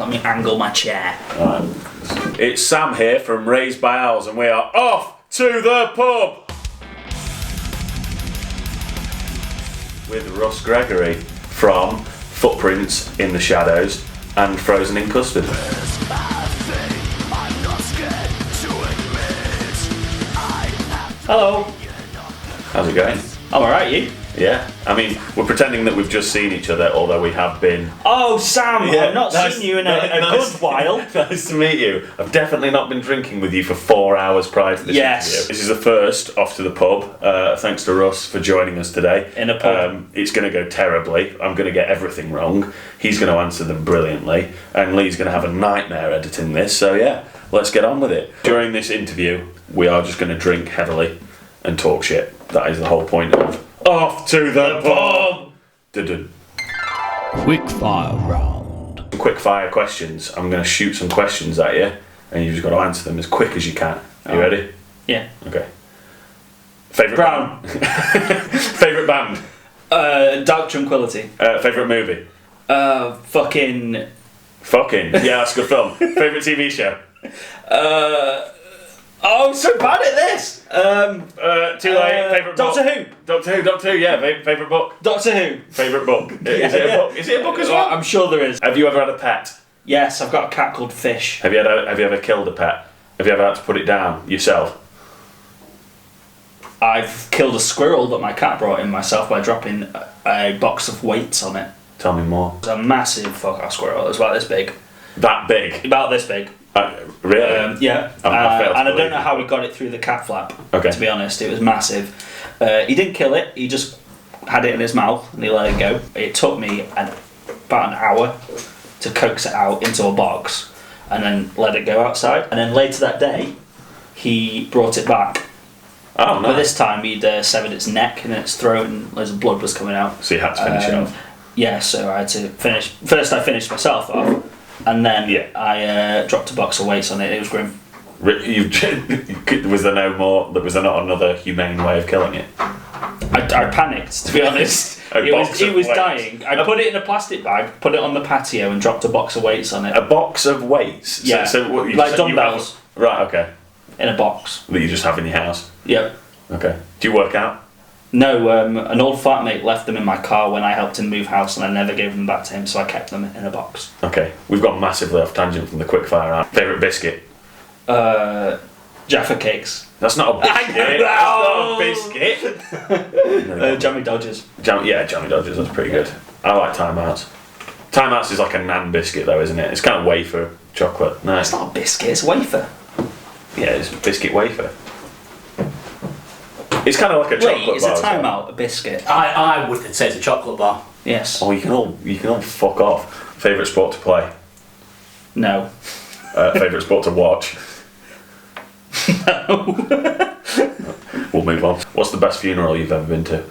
Let me angle my chair. Right. It's Sam here from Raised by Owls, and we are off to the pub with Russ Gregory from Footprints in the Shadows and Frozen in Custard. Hello. How's it going? I'm alright, you? Yeah, I mean, we're pretending that we've just seen each other, although we have been. Oh, Sam, I've not seen you in a good while. Nice to meet you. I've definitely not been drinking with you for 4 hours prior to this interview. This is the first off to the pub. Thanks to Russ for joining us today. In a pub. It's going to go terribly. I'm going to get everything wrong. He's going to answer them brilliantly. And Lee's going to have a nightmare editing this. So yeah, let's get on with it. During this interview, we are just going to drink heavily and talk shit. That is the whole point of Off to the Pub! Quickfire round. Quickfire questions. I'm going to shoot some questions at you, and you've just got to answer them as quick as you can. Are you ready? Yeah. Okay. Favourite Brown. band? Favourite band? Dark Tranquility. Favourite movie? Fucking. Yeah, that's a good film. Favourite TV show? Oh, I'm so bad at this! Too late. Favourite book? Doctor Who, yeah. Favourite book? Doctor Who. Favourite book? Is it a book? Is it a book as well? I'm sure there is. Have you ever had a pet? Yes, I've got a cat called Fish. Have you ever killed a pet? Have you ever had to put it down yourself? I've killed a squirrel that my cat brought in myself by dropping a box of weights on it. Tell me more. It's a massive fuck-off squirrel. It was about this big. That big? About this big. Really? Yeah. And I don't know how we got it through the cat flap. Okay. To be honest, it was massive. He didn't kill it. He just had it in his mouth and he let it go. It took me about an hour to coax it out into a box and then let it go outside. And then later that day, he brought it back. Oh, no. But this time he'd severed its neck and its throat and loads of blood was coming out. So you had to finish it off? Yeah, so I had to finish. First I finished myself off. And then I dropped a box of weights on it. It was grim. Was there not another humane way of killing it? I panicked, to be honest. It was dying. I put it in a plastic bag, put it on the patio, and dropped a box of weights on it. A box of weights? Yeah. So what, like dumbbells. Right. Okay. In a box. That you just have in your house. Yeah. Okay. Do you work out? No, an old flatmate left them in my car when I helped him move house, and I never gave them back to him, so I kept them in a box. Okay, we've gone massively off tangent from the quickfire round. Favourite biscuit? Jaffa cakes. That's not a biscuit. That's not a biscuit. Jammy Dodgers. Jammy Dodgers. That's pretty good. I like Time Outs. Time Outs is like a nan biscuit, though, isn't it? It's kind of wafer chocolate. No, it's not a biscuit. It's a wafer. Yeah, it's a biscuit wafer. It's kind of like a chocolate bar. Is a Time Out a biscuit? I would say it's a chocolate bar. Yes. Oh, you can all fuck off. Favourite sport to play? No. Favourite sport to watch? No. We'll move on. What's the best funeral you've ever been to?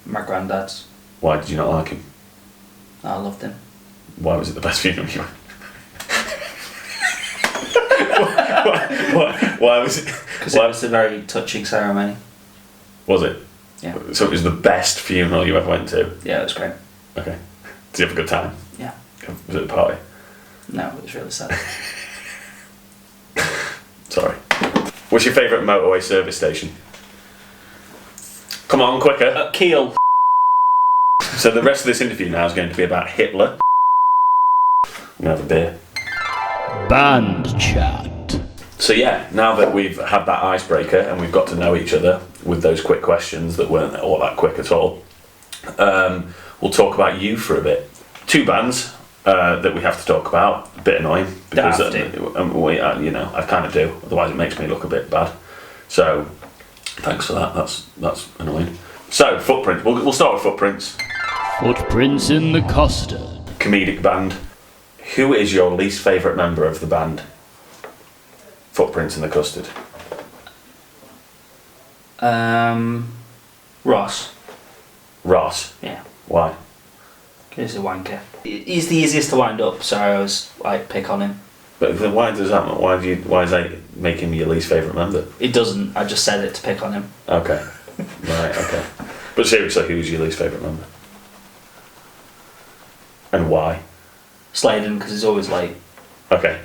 My granddad's. Why did you not like him? I loved him. Why was it the best funeral you why was it? Because it was a very touching ceremony. Was it? Yeah. So it was the best funeral you ever went to? Yeah, it was great. Okay. Did you have a good time? Yeah. Was it a party? No, it was really sad. Sorry. What's your favourite motorway service station? Come on, quicker. Kiel. So the rest of this interview now is going to be about Hitler. I'm going to have a beer. Band chat. So yeah, now that we've had that icebreaker and we've got to know each other with those quick questions that weren't all that quick at all, we'll talk about you for a bit. 2 bands that we have to talk about. A bit annoying because I kind of do. Otherwise, it makes me look a bit bad. So thanks for that. That's annoying. So Footprints. We'll start with Footprints. Footprints in the Custard. Comedic band. Who is your least favourite member of the band? Footprints in the Custard. Ross. Ross? Yeah. Why? He's a wanker. He's the easiest to wind up, so I always pick on him. But then why does that make him your least favourite member? It doesn't. I just said it to pick on him. Okay. Right, okay. But seriously, who's your least favourite member? And why? Sladen, because he's always late. Okay.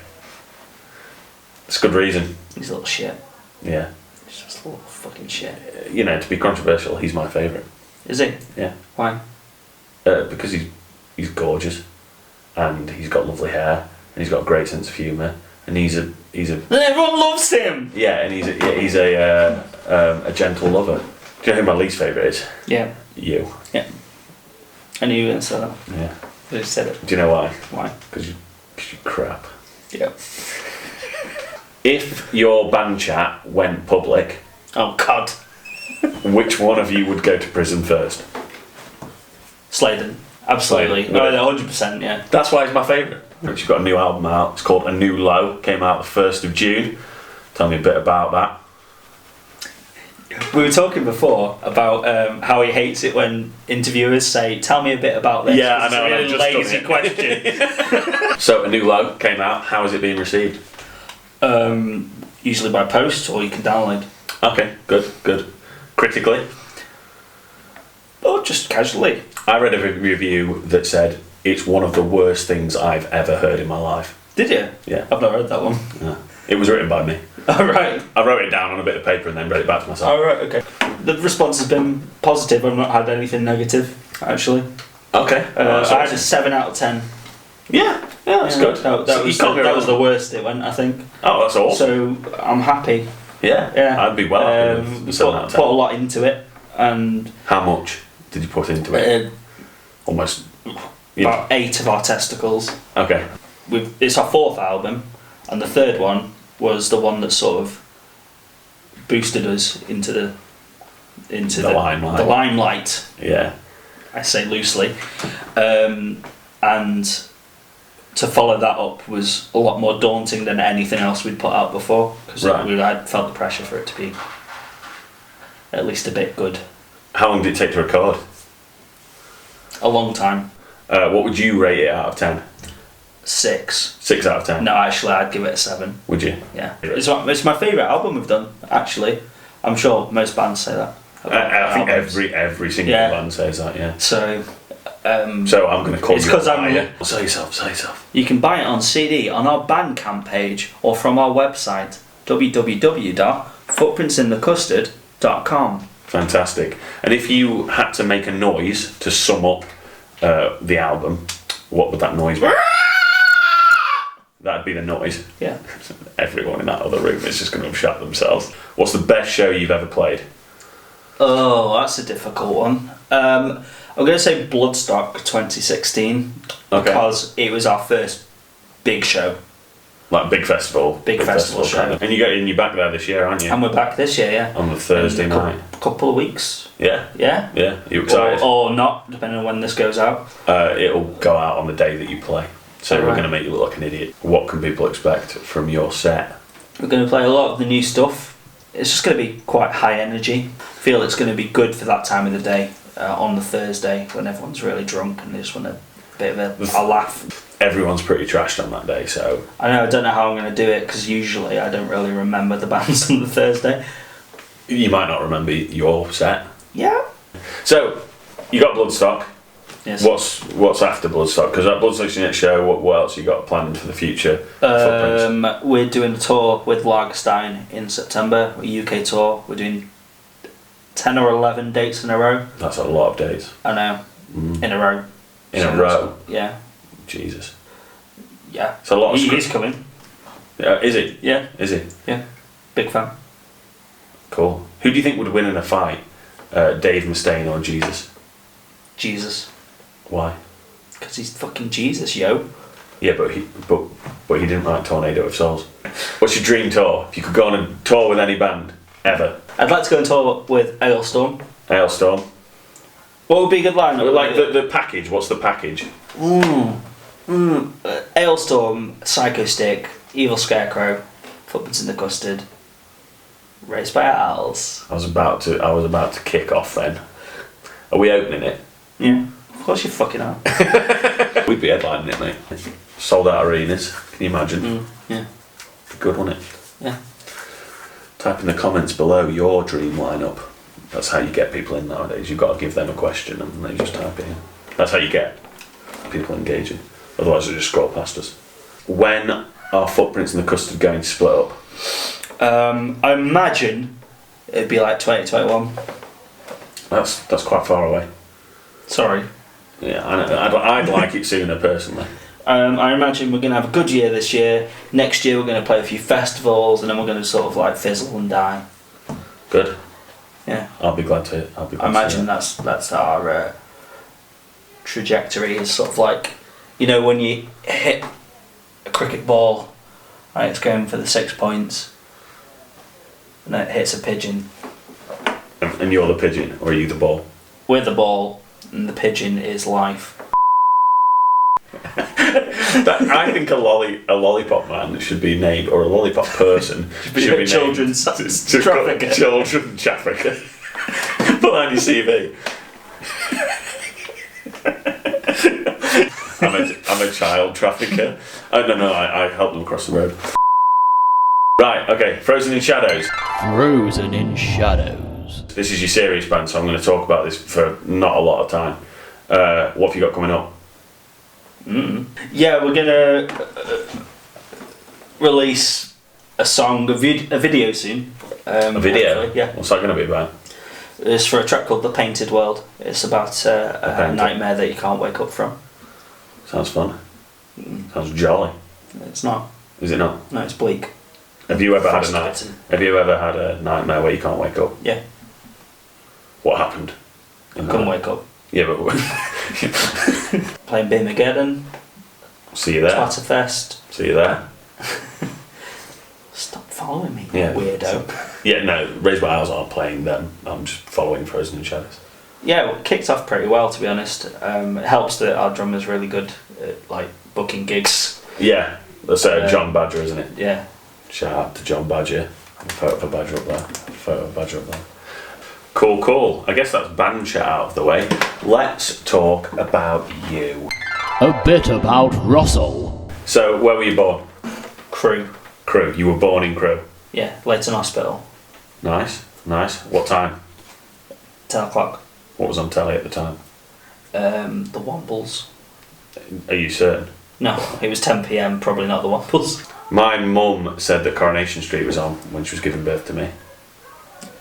It's a good reason. He's a little shit. Yeah. He's just a little fucking shit. You know, to be controversial, he's my favourite. Is he? Yeah. Why? Because he's gorgeous, and he's got lovely hair, and he's got a great sense of humour, and he's a. Everyone loves him. Yeah, and he's a gentle lover. Do you know who my least favourite is? Yeah. You. Yeah. I knew you were going to say that. Yeah. I just said it. Do you know why? Why? Because you're crap. Yeah. If your band chat went public, Oh God. which one of you would go to prison first? Sladen. Absolutely. Sladen. No, 100%. Yeah. That's why he's my favourite. She's got a new album out. It's called A New Low. Came out the 1st of June. Tell me a bit about that. We were talking before about how he hates it when interviewers say, "Tell me a bit about this." Yeah, I It's know, a and I've really just done lazy it. question. So A New Low came out. How is it being received? Usually by post, or you can download. Okay, good. Critically? Or just casually. I read a review that said it's one of the worst things I've ever heard in my life. Did you? Yeah. I've not read that one. Yeah. It was written by me. All right. I wrote it down on a bit of paper and then read it back to myself. All right. Okay. The response has been positive. I've not had anything negative, actually. Okay. I had a 7 out of 10. Yeah, that's good. That So you was can't go that was wrong. the worst it went, I think. Oh, that's awesome. So I'm happy. Yeah, Yeah. I'd be well happy with the 7 out of 10. Put a lot into it, and How much did you put into it? Almost. Yeah. about 8 of our testicles. Okay. It's our 4th album, and the 3rd one was the one that sort of boosted us into the limelight. The limelight. Yeah. I say loosely, and to follow that up was a lot more daunting than anything else we'd put out before, because Right. I felt the pressure for it to be at least a bit good. How long did it take to record? A long time. What would you rate it out of 10? 6. 6 out of 10? No, actually, I'd give it a 7. Would you? Yeah, it's my favourite album we've done. Actually, I'm sure most bands say that. about I think albums. every single Yeah. band says that. Yeah. So. So I'm going to call It's you. 'cause I'm- Yeah. Say yourself. You can buy it on CD on our Bandcamp page or from our website www.footprintsinthecustard.com. Fantastic. And if you had to make a noise to sum up the album, what would that noise be? That'd be the noise. Yeah. Everyone in that other room is just going to have shot themselves. What's the best show you've ever played? Oh, that's a difficult one. I'm going to say Bloodstock 2016 Okay. because it was our first big show. Like big festival. Big festival show. kind of. And you're back there this year, aren't you? And we're back this year, yeah. On the Thursday In night. couple of weeks. Yeah. Yeah. Yeah. You excited? Or not, depending on when this goes out. It'll go out on the day that you play. So we're Alright. going to make you look like an idiot. What can people expect from your set? We're going to play a lot of the new stuff. It's just going to be quite high energy. I feel it's going to be good for that time of the day, on the Thursday when everyone's really drunk and they just want a bit of a laugh. Everyone's pretty trashed on that day, so... I don't know how I'm going to do it because usually I don't really remember the bands on the Thursday. You might not remember your set. Yeah. So, you got Bloodstock. Yes. What's after Bloodstock? Because that Bloodstock's your next show. What else you got planned for the future? Footprints? We're doing a tour with Lagerstein in September, a UK tour. We're doing 10 or 11 dates in a row. That's a lot of days. I know. In a row. In a row? Yeah. Jesus. Yeah. It's a lot of He's coming. Is he? Yeah. Is he? Yeah. Big fan. Cool. Who do you think would win in a fight? Dave Mustaine or Jesus? Jesus. Why? Because he's fucking Jesus, yo. Yeah, but he didn't write Tornado of Souls. What's your dream tour? If you could go on a tour with any band ever? I'd like to go and tour with Ailstorm. Hailstorm. What would be a good line? Like the package. What's the package? Ailstorm, Psycho Stick, Evil Scarecrow, Footprints in the Custard, Raised by Owls. I was about to kick off then. Are we opening it? Yeah. Of course you fucking are. We'd be headlining it, mate. Sold out arenas. Can you imagine? Yeah. Be good, wouldn't it? Yeah. Type in the comments below your dream lineup. That's how you get people in nowadays. You've got to give them a question and they just type it in. That's how you get people engaging. Otherwise, they'll just scroll past us. When are Footprints in the Custard going to split up? I imagine it'd be like 2021. That's quite far away. Sorry. Yeah, I'd like it sooner, personally. I imagine we're going to have a good year this year. Next year we're going to play a few festivals, and then we're going to sort of like fizzle and die. Good. Yeah. I'll be glad to. I imagine that's our trajectory. Is sort of like, you know, when you hit a cricket ball, right, it's going for the 6 points, and then it hits a pigeon. And you're the pigeon, or are you the ball? We're the ball, and the pigeon is life. I think a lollipop man should be named, or a lollipop person should be named children's trafficker. Children trafficker. Put that on your CV. I'm a child trafficker. I don't know. I helped them cross the road. Right. Okay. Frozen in Shadows. Frozen in Shadows. This is your serious band, so I'm going to talk about this for not a lot of time. What have you got coming up? Yeah, we're gonna release a song, a video soon. A video? Hopefully, yeah. What's that going to be about? It's for a track called The Painted World. It's about a nightmare that you can't wake up from. Sounds fun. Sounds jolly. It's not. Is it not? No, it's bleak. Have you ever had a nightmare where you can't wake up? Yeah. What happened? Couldn't wake up. Yeah, but Playing Bimmageddon. see you there. Splatterfest. See you there. Stop following me, Yeah. weirdo. Yeah, no, Raised by Owls aren't playing them. I'm just following Frozen in Shadows. Yeah, well, it kicked off pretty well, to be honest. It helps that our drummer's really good at like booking gigs. Yeah, that's John Badger, isn't it? Yeah. Shout out to John Badger. Photo of a Badger up there. Cool. I guess that's band chat out of the way. Let's talk about you. A bit about Russell. So, where were you born? Crew. Crewe. You were born in Crewe. Yeah, Leighton Hospital. Nice. What time? 10 o'clock. What was on telly at the time? The Wombles. Are you certain? No, it was 10 PM, probably not the Wombles. My mum said that Coronation Street was on when she was giving birth to me.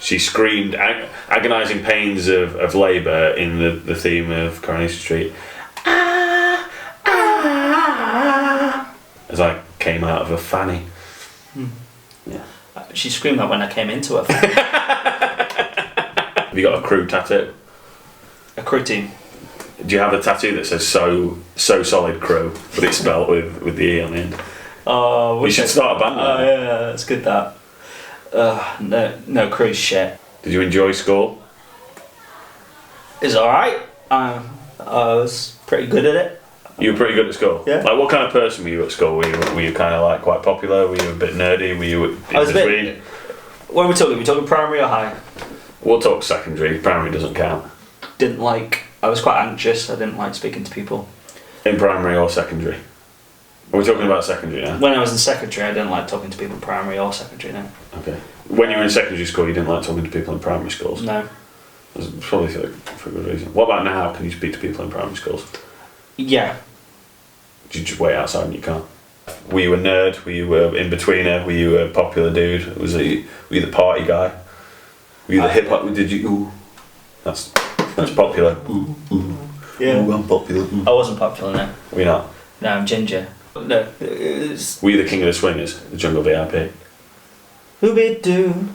She screamed agonising pains of labour in the theme of Coronation Street. As I came out of a fanny. Yeah. She screamed that when I came into her. Have you got a Crewe tattoo? A Crew team. Do you have a tattoo that says so solid Crewe, but it's spelled with the E on the end? Oh, you should start a band. Oh yeah, that's good. That. No, Crew's shit. Did you enjoy school? It's alright. I was pretty good at it. You were pretty good at school? Yeah. Like, what kind of person were you at school? Were you kind of like quite popular? Were you a bit nerdy? Were you in between? When are we talking primary or high? We'll talk secondary. Primary doesn't count. I was quite anxious. I didn't like speaking to people. In primary or secondary? Are we talking about secondary now? When I was in secondary, I didn't like talking to people in primary or secondary, no. Okay. When you were in secondary school, you didn't like talking to people in primary schools? No. That's probably for a good reason. What about now? Can you speak to people in primary schools? Yeah. Did you just wait outside in your car? Were you a nerd? Were you an in-betweener? Were you a popular dude? Were you the party guy? Were you the hip-hop? Did you... Ooh. That's popular. Ooh. Yeah. Ooh, I'm popular. Ooh. I wasn't popular, no. Were you not? No, I'm ginger. No. Were you the king of the swingers? The jungle VIP? Who be do?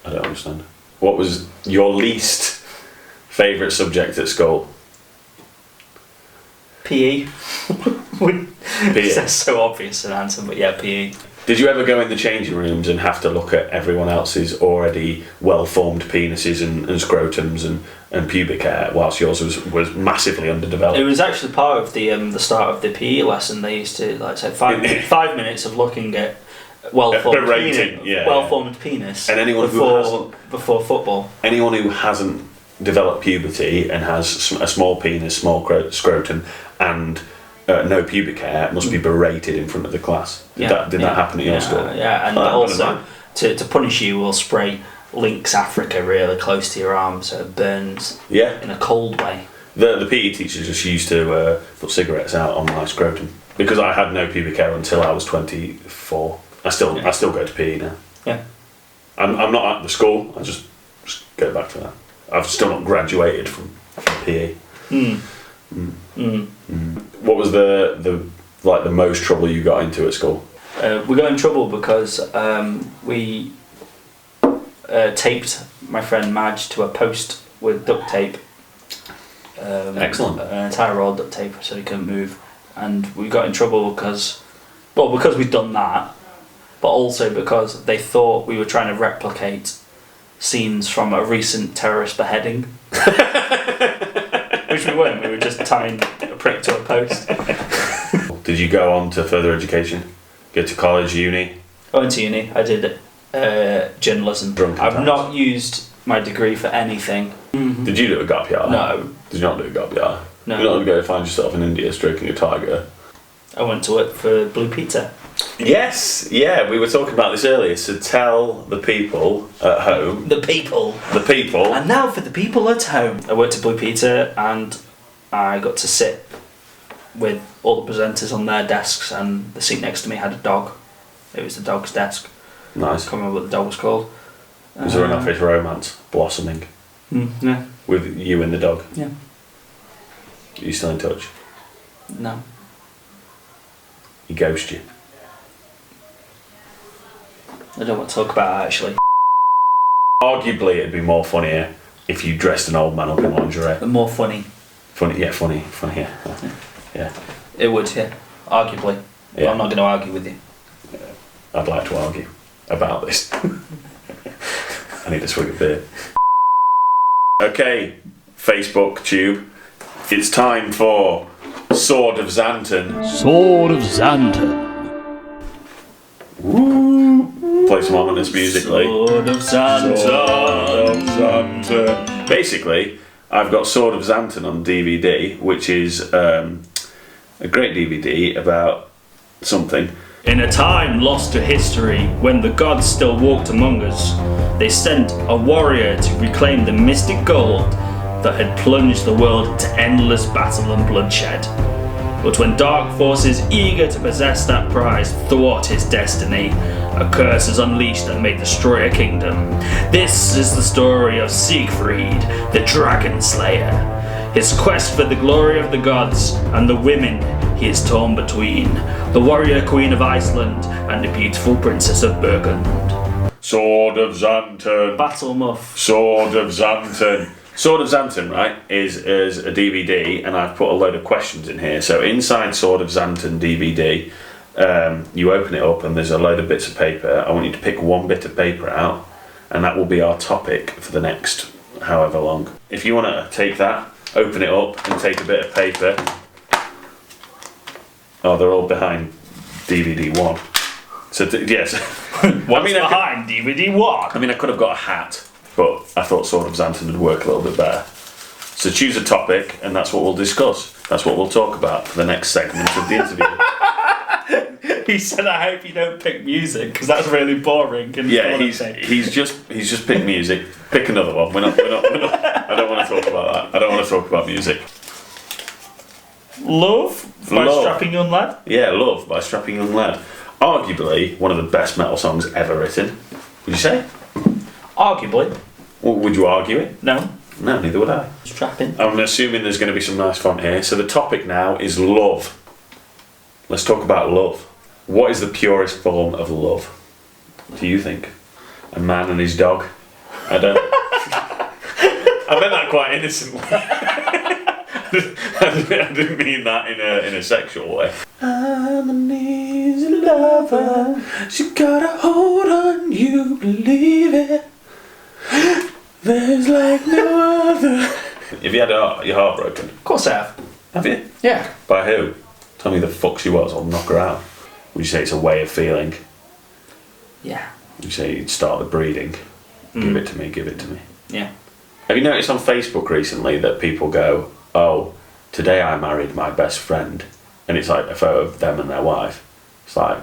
I don't understand. What was your least favourite subject at school? PE. PE? That's so obvious an answer, but yeah, PE. Did you ever go in the changing rooms and have to look at everyone else's already well-formed penises and scrotums and pubic hair whilst yours was massively underdeveloped? It was actually part of the start of the PE lesson. They used to say 5 minutes of looking at well-formed penis and anyone before football. Anyone who hasn't developed puberty and has a small penis, small scrotum, and no pubic hair must be berated in front of the class. Did that happen at your school? Yeah, and also to punish you, we'll spray Lynx Africa really close to your arm so it burns in a cold way. The PE teacher just used to put cigarettes out on my scrotum because I had no pubic hair until I was 24. I still go to PE now. Yeah. I'm not at the school. I just go back to that. I've still not graduated from PE. What was the most trouble you got into at school? We got in trouble because we taped my friend Madge to a post with duct tape. Excellent. An entire roll of duct tape so he couldn't move, and we got in trouble because we'd done that, but also because they thought we were trying to replicate scenes from a recent terrorist beheading. Which we weren't. We were just tying a prick to a post. Did you go on to further education? Go to college, uni? I went to uni. I did journalism. I've not used my degree for anything. Did you do a gap year? No. Did you not do a gap year? No. You're not going to go find yourself in India stroking a tiger? I went to work for Blue Peter. Yes, yeah, we were talking about this earlier, so tell the people at home. The people. And now for the people at home. I worked at Blue Peter and I got to sit with all the presenters on their desks, and the seat next to me had a dog. It was the dog's desk. Nice. I can't remember what the dog was called. Was there an office romance blossoming Yeah. with you and the dog? Yeah. Are you still in touch? No. He ghosted you? I don't want to talk about it actually. Arguably, it'd be more funnier if you dressed an old man up in lingerie. But more funny. Funny, yeah. Yeah. It would, yeah. Arguably. Yeah. I'm not going to argue with you. I'd like to argue about this. I need a swig of beer. Okay, Facebook tube. It's time for Sword of Xanten. Sword of Xanten. Woo! Play some ominous music, Lee. Sword of Xanten. Sword of Xanten. Basically, I've got Sword of Xanten on DVD, which is a great DVD about something. In a time lost to history, when the gods still walked among us, they sent a warrior to reclaim the mystic gold that had plunged the world into endless battle and bloodshed. But when dark forces eager to possess that prize thwart his destiny, a curse is unleashed that may destroy a kingdom. This is the story of Siegfried, the Dragon Slayer. His quest for the glory of the gods and the women he is torn between, the warrior queen of Iceland and the beautiful princess of Burgund. Sword of Xanten. Battle Muff. Sword of Xanten. Sword of Xanten, right, is a DVD, and I've put a load of questions in here. So inside Sword of Xanten DVD, you open it up and there's a load of bits of paper. I want you to pick one bit of paper out, and that will be our topic for the next however long. If you want to take that, open it up and take a bit of paper. Oh, they're all behind DVD 1. So, yes. What's behind DVD 1? I mean, I could have got a hat, but I thought Sword of Xanten would work a little bit better. So choose a topic, and that's what we'll discuss. That's what we'll talk about for the next segment of the interview. He said, "I hope you don't pick music because that's really boring." Yeah, he's just picked music. Pick another one. We're not. I don't want to talk about that. I don't want to talk about music. Love by Strapping Young Lad. Yeah, Love by Strapping Young Lad. Arguably one of the best metal songs ever written. Would you say? Arguably. Would you argue it? No. No, neither would I. Strapping. I'm assuming there's going to be some nice font here. So the topic now is love. Let's talk about love. What is the purest form of love? Do you think? A man and his dog? I don't. I meant that quite innocently. I didn't mean that in a sexual way. I'm an easy lover. She got a hold on you, believe it. There's like no other. Have you had your heart broken? Of course I have. Have you? Yeah. By who? Tell me the fuck she was, I'll knock her out. Would you say it's a way of feeling? Yeah. Would you say you'd start the breeding? Give it to me, give it to me. Yeah. Have you noticed on Facebook recently that people go, oh, today I married my best friend, and it's like a photo of them and their wife. It's like,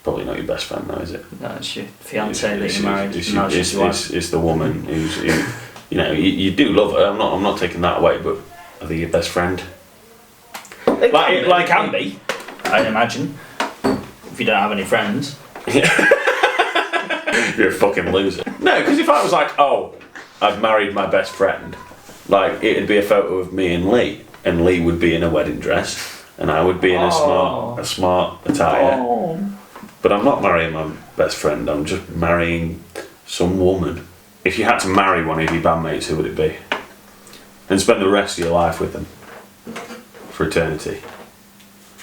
probably not your best friend though, is it? No, it's your fiancée that you married. It's the woman who's, you know, you do love her. I'm not taking that away, but Are they your best friend? They can be, I'd imagine. If you don't have any friends. You're a fucking loser. No, because if I was like, oh, I've married my best friend, like, it'd be a photo of me and Lee would be in a wedding dress, and I would be in a smart attire. Oh. But I'm not marrying my best friend, I'm just marrying some woman. If you had to marry one of your bandmates, who would it be? And spend the rest of your life with them. For eternity.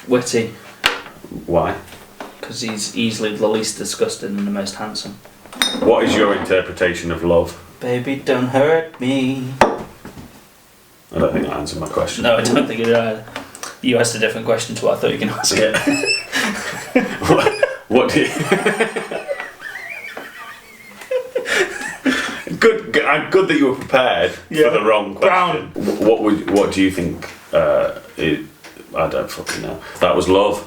Witty. Why? Because he's easily the least disgusting and the most handsome. What is your interpretation of love? Baby, don't hurt me. I don't think that answered my question. No, I don't think it did either. You asked a different question to what I thought you were going to ask. Yeah. what do you... Good that you were prepared for the wrong question. Brown. What do you think? I don't fucking know. That was love.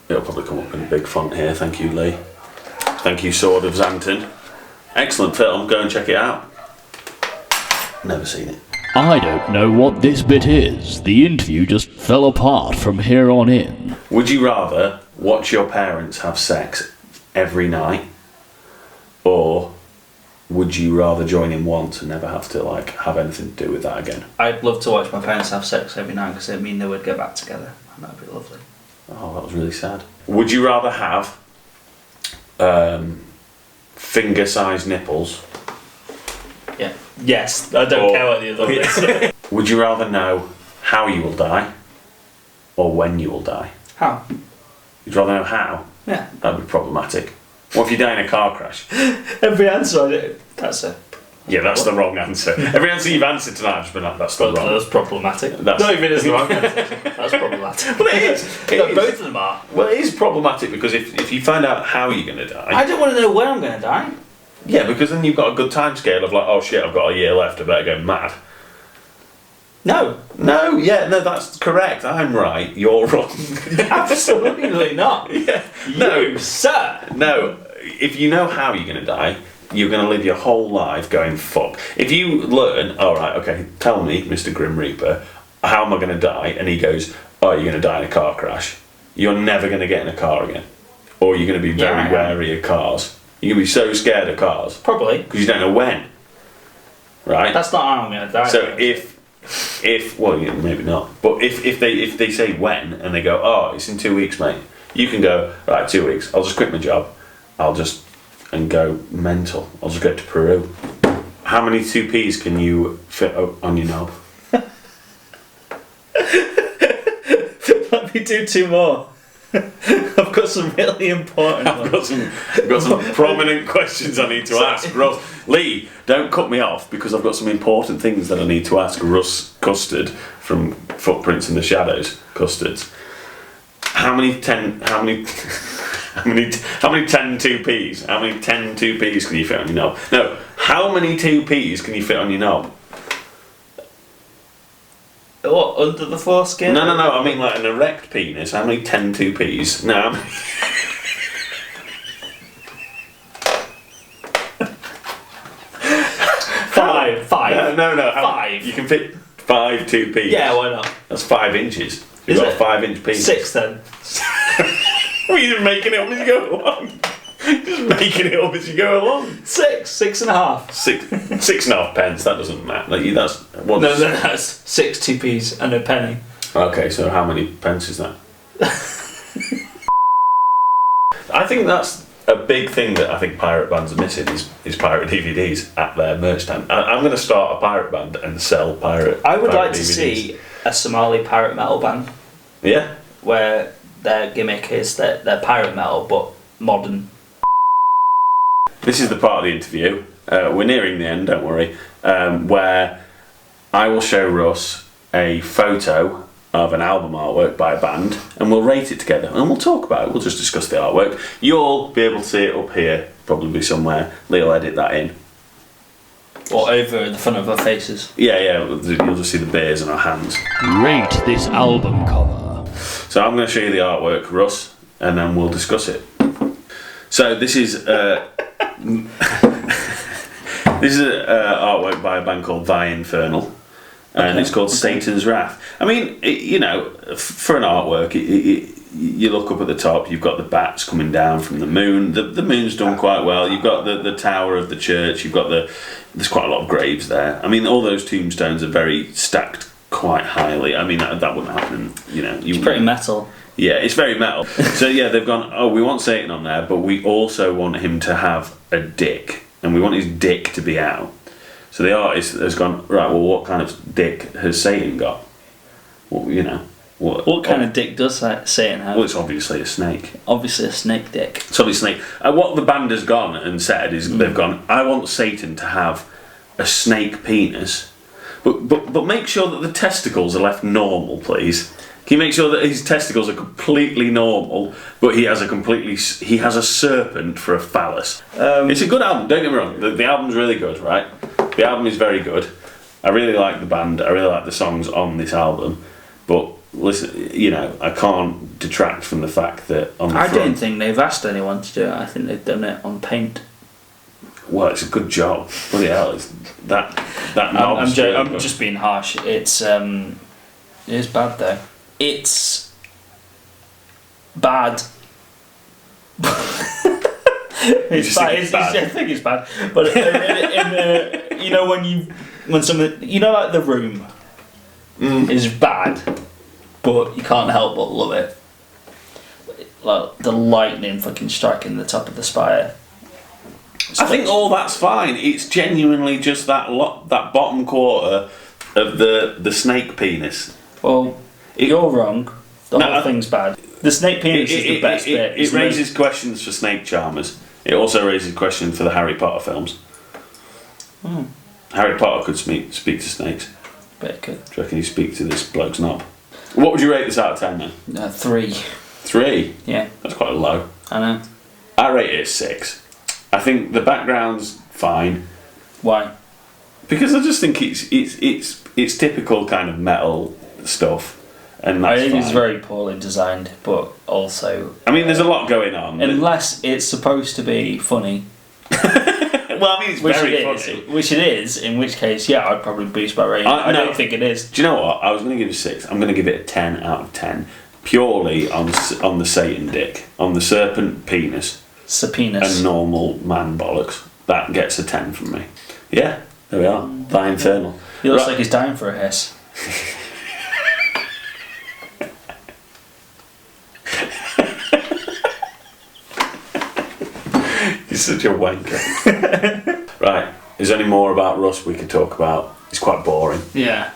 It'll probably come up in big font here. Thank you, Lee. Thank you, Sword of Xanten. Excellent film. Go and check it out. Never seen it. I don't know what this bit is. The interview just fell apart from here on in. Would you rather watch your parents have sex every night, or would you rather join in once and never have to have anything to do with that again? I'd love to watch my parents have sex every night because it mean they would get back together, and that'd be lovely. Oh, that was really sad. Would you rather have finger-sized nipples? Yeah. Yes. I don't care what the other one is. Would you rather know how you will die, or when you will die? How? You'd rather know how? Yeah. That'd be problematic. What if you die in a car crash? Every answer I do. That's the wrong answer. Every answer you've answered tonight, I've just been like, that's the wrong. That's problematic. Not even as the wrong answer. That's problematic. Well, it is. Both of them are. Well, it is problematic because if you find out how you're going to die... I don't want to know when I'm going to die. Yeah, because then you've got a good time scale of oh shit, I've got a year left, I better go mad. No, that's correct. I'm right, you're wrong. Absolutely not. Yeah. You, sir. No, if you know how you're going to die, you're going to live your whole life going fuck. If you learn, alright, okay, tell me, Mr. Grim Reaper, how am I going to die? And he goes, oh, you're going to die in a car crash. You're never going to get in a car again. Or you're going to be very wary of cars. You're going to be so scared of cars. Probably. Because you don't know when. Right? That's not how I'm going to die. So if well, yeah, maybe not. But if they say when, and they go, oh, it's in 2 weeks, mate. You can go, right, 2 weeks. I'll just quit my job. And go mental. I'll just go to Peru. How many 2Ps can you fit on your knob? Let me do 2 more. I've got some really important ones. I've got some prominent questions I need to ask. Russ, Lee, don't cut me off because I've got some important things that I need to ask Russ Custard from Footprints in the Shadows Custards. How many 10 2Ps? How many 10 2Ps can you fit on your knob? No, how many 2Ps can you fit on your knob? What, under the foreskin? No, I mean like an erect penis. How many 10 2Ps? No, how many... 5. No. 5. You can fit 5 2Ps. Yeah, why not? That's 5 inches. You've got a 5-inch penis. 6 then. Well, you're just making it up as you go along. Just making it up as you go along. 6.5. 6.5 pence. That doesn't matter. That's what. No, that's 6 2Ps and a penny. Okay, so how many pence is that? I think that's a big thing that I think pirate bands are missing is pirate DVDs at their merch stand. I'm going to start a pirate band and sell pirate. I would pirate like to DVDs. see a Somali pirate metal band. Yeah. Where their gimmick is that they're pirate metal but modern. This is the part of the interview. We're nearing the end, don't worry. Where I will show Russ a photo of an album artwork by a band, and we'll rate it together, and we'll talk about it. We'll just discuss the artwork. You'll be able to see it up here, probably somewhere. Lee'll edit that in. Or over the front of our faces. Yeah, you'll just see the beers in our hands. Rate this album cover. So I'm going to show you the artwork, Russ, and then we'll discuss it. So this is this is artwork by a band called Thy Infernal. and it's called Satan's Wrath. I mean, for an artwork, you look up at the top, you've got the bats coming down from the moon. The moon's done quite well. You've got the tower of the church. You've got there's quite a lot of graves there. I mean, all those tombstones are very stacked quite highly. I mean, that wouldn't happen. It's pretty metal. Yeah, it's very metal. So yeah, they've gone, oh, we want Satan on there, but we also want him to have a dick, and we want his dick to be out. So the artist has gone, right, well, what kind of dick has Satan got? Well, what kind of dick does Satan have? Well, it's obviously a snake. Obviously a snake dick. It's obviously a snake. What the band has gone and said is they've gone, I want Satan to have a snake penis, but make sure that the testicles are left normal, please. Can you make sure that his testicles are completely normal, but he has a serpent for a phallus? It's a good album, don't get me wrong. The album's really good, right? The album is very good. I really like the band. I really like the songs on this album. But listen, I can't detract from the fact that I don't think they've asked anyone to do it. I think they've done it on paint. Well, it's a good job. Bloody hell, it's that I'm just being harsh. It's bad though. It's bad. It's bad. I think it's bad. But when someone, like The Room is bad, but you can't help but love it. Like the lightning fucking striking the top of the spire. I think all that's fine. It's genuinely just that bottom quarter of the snake penis. Well, you're wrong. The whole thing's bad. The snake penis is the best bit. It raises questions for snake charmers. It also raises questions for the Harry Potter films. Harry Potter could speak to snakes. Bet it could. Do you reckon he'd speak to this bloke's knob? What would you rate this out of 10 then? 3. 3? Yeah. That's quite low. I know. I rate it 6. I think the background's fine. Why? Because I just think it's typical kind of metal stuff. And that's I think it's fine. very poorly designed, but also... I mean, there's a lot going on. Unless it's supposed to be funny. Well, I mean, it's very funny. Which it is, in which case, yeah, I'd probably boost my rating. I don't think it is. Do you know what? I was going to give it 6. I'm going to give it a 10 out of 10. Purely on the Satan dick. On the serpent penis. Penis. And normal man bollocks. That gets a 10 from me. Yeah, there we are. Thy Infernal. He looks like he's dying for a hiss. He's such a wanker. Right, is there any more about Russ we could talk about? It's quite boring. Yeah.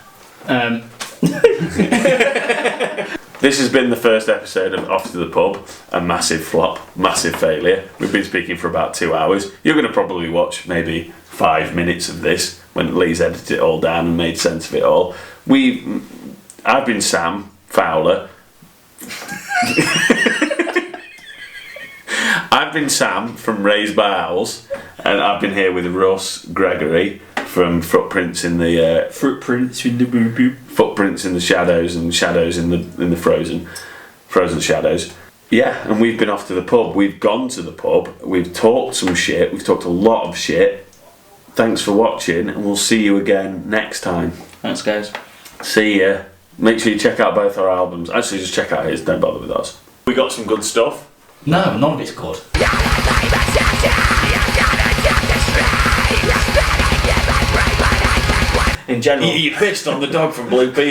This has been the first episode of Off to the Pub. A massive flop, massive failure. We've been speaking for about 2 hours. You're going to probably watch maybe 5 minutes of this when Lee's edited it all down and made sense of it all. I've been Sam Fowler. I've been Sam from Raised by Owls, and I've been here with Russ Gregory from Footprints in the Footprints in the Boo Boo. Footprints in the Shadows and Shadows in the Frozen Shadows. Yeah, and we've been off to the pub. We've gone to the pub. We've talked some shit. We've talked a lot of shit. Thanks for watching, and we'll see you again next time. Thanks, guys. See ya. Make sure you check out both our albums. Actually, just check out his. Don't bother with us. We got some good stuff. No, none of it's good. In general. You pissed on the dog from Blue Peter.